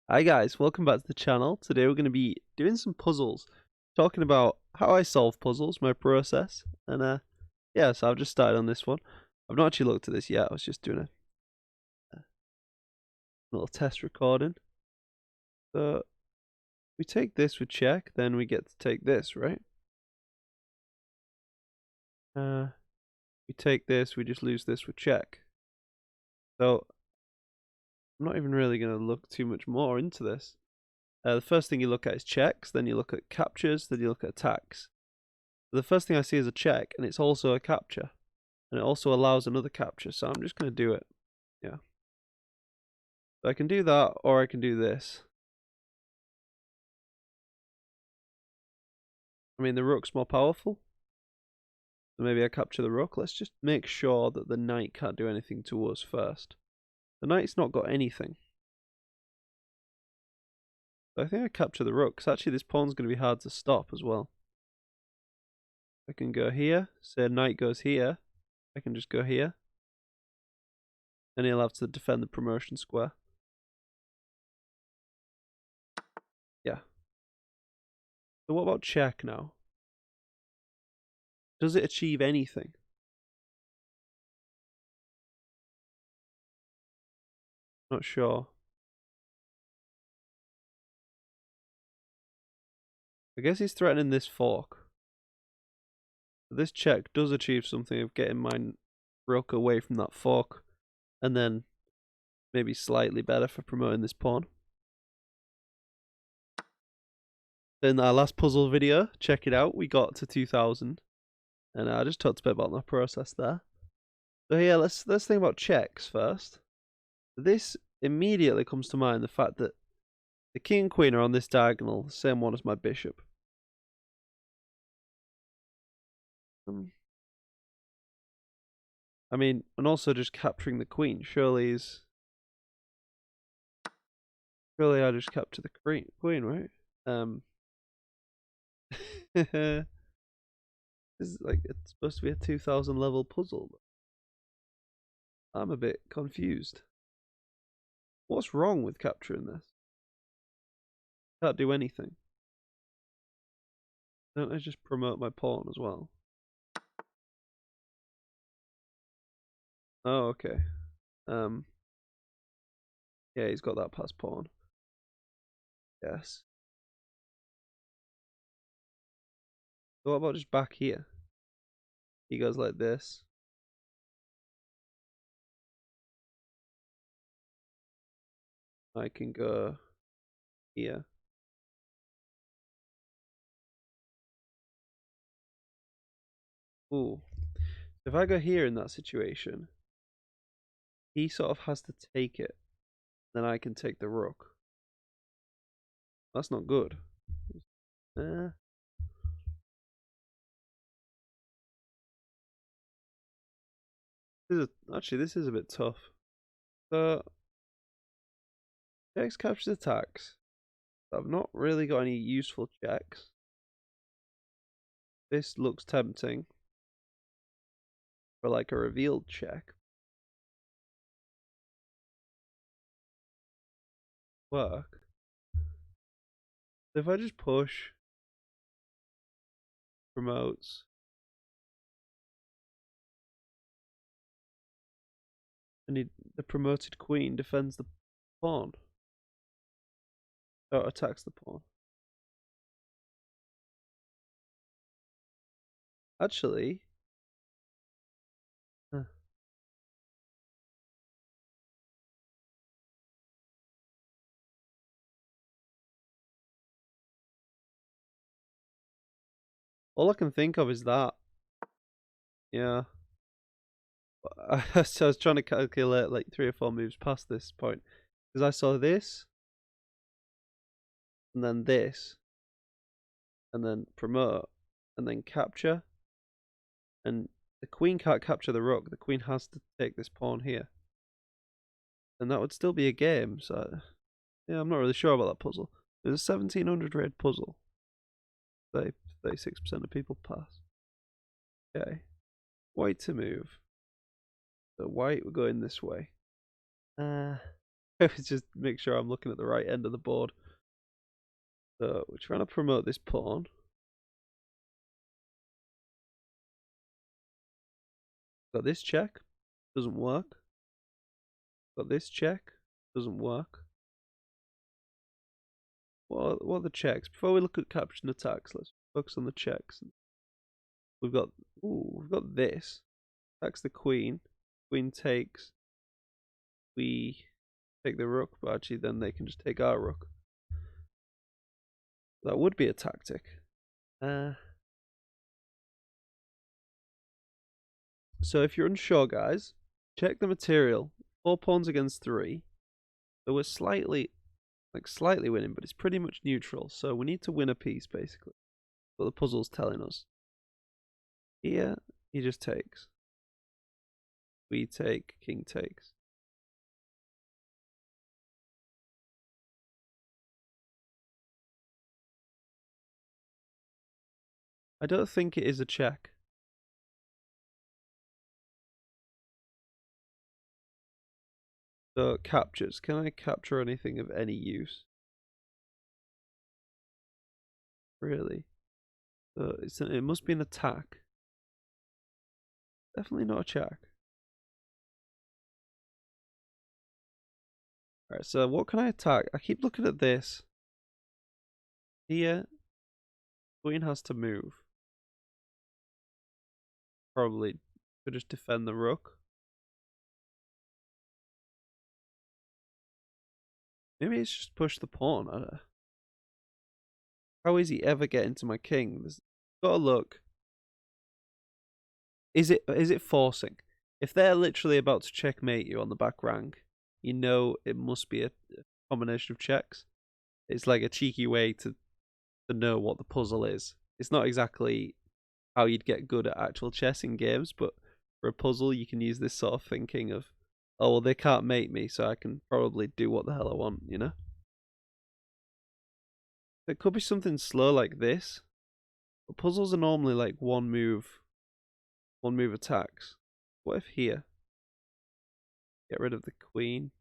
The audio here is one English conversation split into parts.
Hi guys, welcome back to the channel. Today we're going to be doing some puzzles, talking about how I solve puzzles, my process, and yeah, so I've just started on this one. I've not actually looked at this yet, I was just doing a little test recording. So we take this with check, then we get to take this, right? We take this, we just lose this with check. So I'm not even really going to look too much more into this. The first thing you look at is checks, then you look at captures, then you look at attacks. The first thing I see is a check, and it's also a capture. And it also allows another capture, so I'm just going to do it. Yeah. So I can do that, or I can do this. I mean, the rook's more powerful. So maybe I capture the rook. Let's just make sure that the knight can't do anything to us first. The knight's not got anything. So I think I capture the rook, because actually this pawn's going to be hard to stop as well. I can go here, say knight goes here. I can just go here. And he'll have to defend the promotion square. Yeah. So what about check now? Does it achieve anything? Not sure. I guess he's threatening this fork. This check does achieve something of getting my rook away from that fork, and then maybe slightly better for promoting this pawn. In our last puzzle video, check it out, we got to 2000, and I just talked a bit about my process there. So yeah, let's think about checks first. This immediately comes to mind, the fact that the king and queen are on this diagonal, the same one as my bishop. I mean, and also just capturing the queen. Surely I just capture the queen, right? This is like, it's supposed to be a 2000 level puzzle. I'm a bit confused. What's wrong with capturing this? Can't do anything. Don't I just promote my pawn as well? Oh, okay. Yeah, he's got that past pawn. Yes. So what about just back here? He goes like this. I can go here. Ooh. If I go here in that situation, he sort of has to take it. Then I can take the rook. That's not good. Actually, this is a bit tough. So, checks captures attacks. I've not really got any useful checks. This looks tempting for like a revealed check. Work. If I just push, promotes, and the promoted queen defends the pawn. Oh, attacks the pawn. Actually, all I can think of is that. Yeah. So I was trying to calculate like 3 or 4 moves past this point. Because I saw this, and then this, and then promote, and then capture. And the queen can't capture the rook. The queen has to take this pawn here. And that would still be a game. So, yeah, I'm not really sure about that puzzle. It's a 1700 raid puzzle. 36% of people pass. Okay. White to move. So white, we're going this way. It's just make sure I'm looking at the right end of the board. So we're trying to promote this pawn. Got this check, doesn't work. Got this check, doesn't work. What are the checks? Before we look at capture and attacks, let's focus on the checks. We've got this. Attacks the queen. Queen takes. We take the rook, but actually then they can just take our rook. That would be a tactic. So if you're unsure, guys, check the material. 4 pawns against 3. So we're slightly winning, but it's pretty much neutral. So we need to win a piece, basically. What the puzzle's telling us. Here, he just takes. We take, king takes. I don't think it is a check. So captures. Can I capture anything of any use? Really? So it must be an attack. Definitely not a check. Alright, so what can I attack? I keep looking at this. Here, queen has to move. Probably could just defend the rook. Maybe it's just push the pawn. I don't know. How is he ever getting to my king? There's gotta look. Is it forcing? If they're literally about to checkmate you on the back rank, you know it must be a combination of checks. It's like a cheeky way to know what the puzzle is. It's not exactly how you'd get good at actual chess in games, but for a puzzle you can use this sort of thinking of, oh well, they can't mate me, so I can probably do what the hell I want, you know? It could be something slow like this, but puzzles are normally like one move attacks. What if here? Get rid of the queen.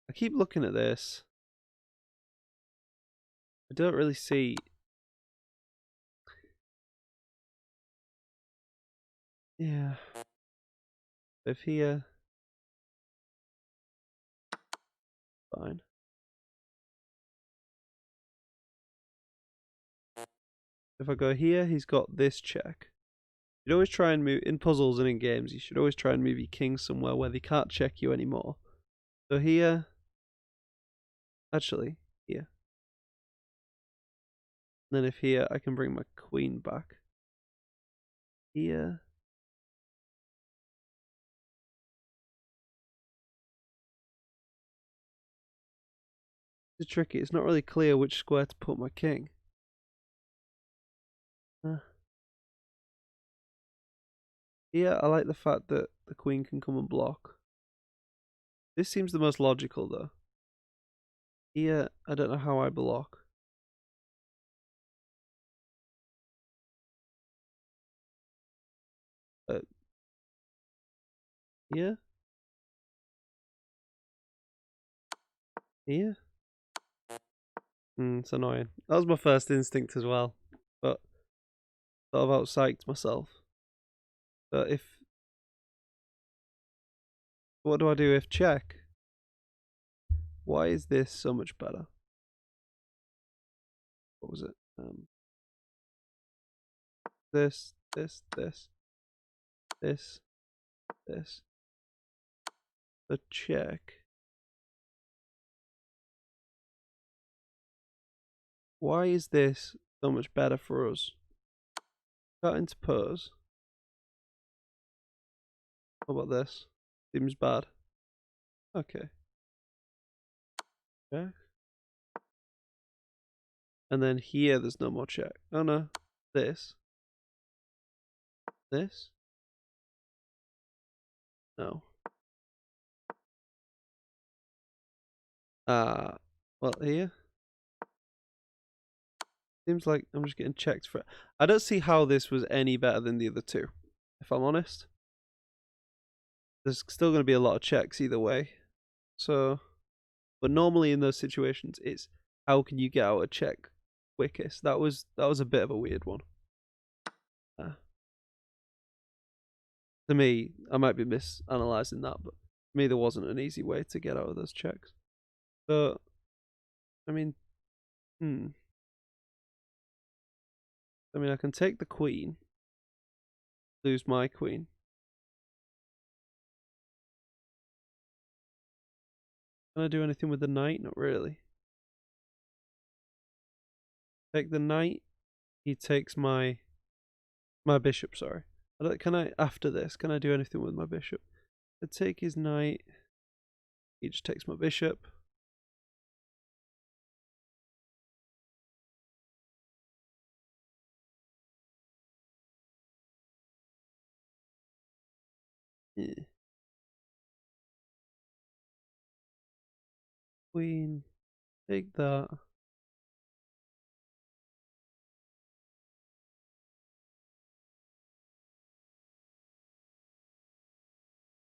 I keep looking at this. I don't really see. Yeah. If here. Fine. If I go here, he's got this check. You'd always try and move, in puzzles and in games, you should always try and move your king somewhere where they can't check you anymore. So here. Actually, here. And then if here, I can bring my queen back. Here. It's tricky. It's not really clear which square to put my king. Here, I like the fact that the queen can come and block. This seems the most logical, though. Here, I don't know how I block. Here? Here? It's annoying. That was my first instinct as well, but sort of out-psyched myself. But what do I do if check? Why is this so much better? What was it? This. The check. Why is this so much better for us? Can't interpose. How about this? Seems bad. Okay. Check. And then here there's no more check. Oh no. This. This. No. Well, here. Seems like I'm just getting checked for it. I don't see how this was any better than the other two, if I'm honest. there's still going to be a lot of checks either way. So, but normally in those situations, it's how can you get out a check quickest. That was a bit of a weird one. To me, I might be misanalyzing that, but to me there wasn't an easy way to get out of those checks. So, I mean, I can take the queen, lose my queen. Can I do anything with the knight? Not really. Take the knight. He takes my bishop. Sorry. Can I after this? Can I do anything with my bishop? I take his knight. He just takes my bishop. Yeah. Queen. Take that.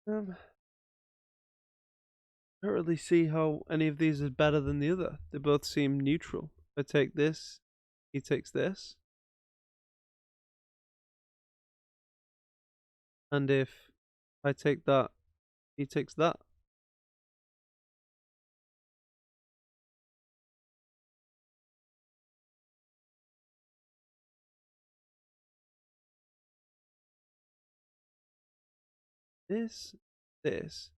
I don't really see how any of these is better than the other. They both seem neutral. If I take this, he takes this. And if I take that, he takes that. This.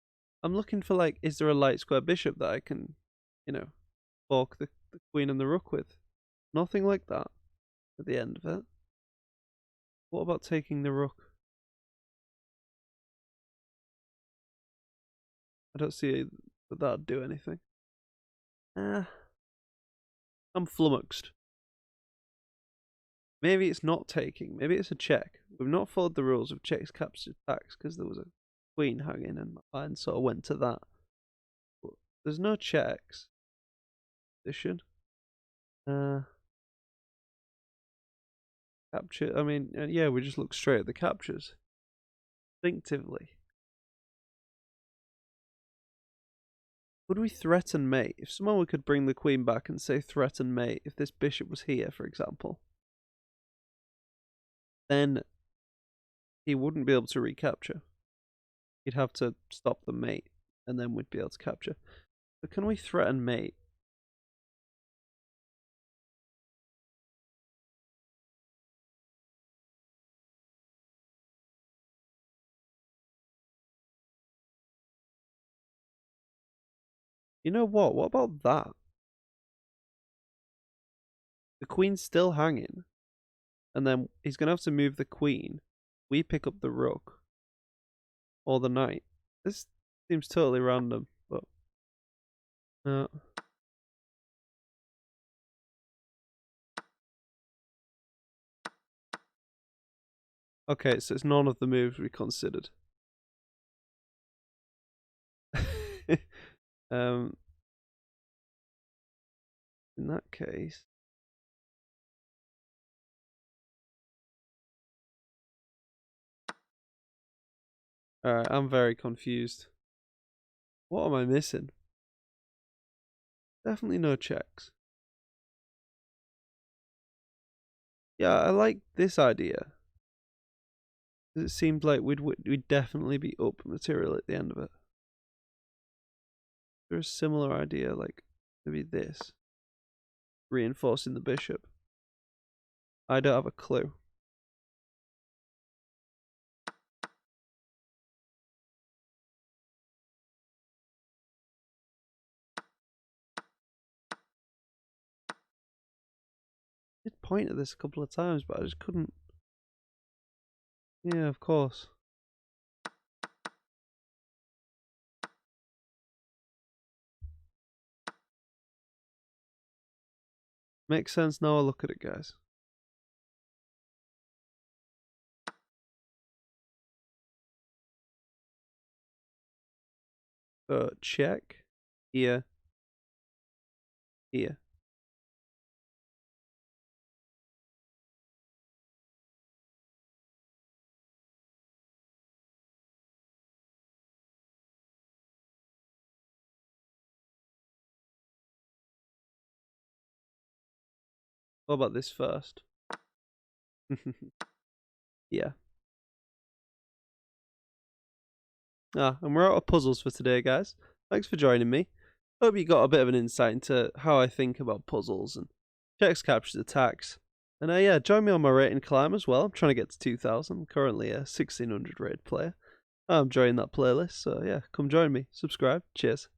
I'm looking for, like, is there a light square bishop that I can, fork the queen and the rook with? Nothing like that at the end of it. What about taking the rook? I don't see that that'd do anything. I'm flummoxed. Maybe it's not taking. Maybe it's a check. We've not followed the rules of checks, captures, attacks because there was a queen hanging and my mind sort of went to that. But there's no checks. Position. Capture. I mean, yeah, we just look straight at the captures. Instinctively. Would we threaten mate? If someone could bring the queen back and say threaten mate, if this bishop was here, for example, then he wouldn't be able to recapture. He'd have to stop the mate, and then we'd be able to capture. But can we threaten mate? You know what? What about that? The queen's still hanging, and then he's going to have to move the queen. We pick up the rook. Or the knight. This seems totally random, but... Okay, so it's none of the moves we considered. In that case... Alright, I'm very confused. What am I missing? Definitely no checks. Yeah, I like this idea. It seemed like we'd definitely be up material at the end of it. There's a similar idea, like maybe this. Reinforcing the bishop. I don't have a clue. I did point at this a couple of times, but I just couldn't. Yeah, of course. Makes sense now I look at it, guys. So check here, here. What about this first? Yeah. And we're out of puzzles for today, guys. Thanks for joining me. Hope you got a bit of an insight into how I think about puzzles and checks, captures, attacks. And yeah, join me on my rating climb as well. I'm trying to get to 2,000. I'm currently a 1,600 rated player. I'm enjoying that playlist, so yeah, come join me. Subscribe. Cheers.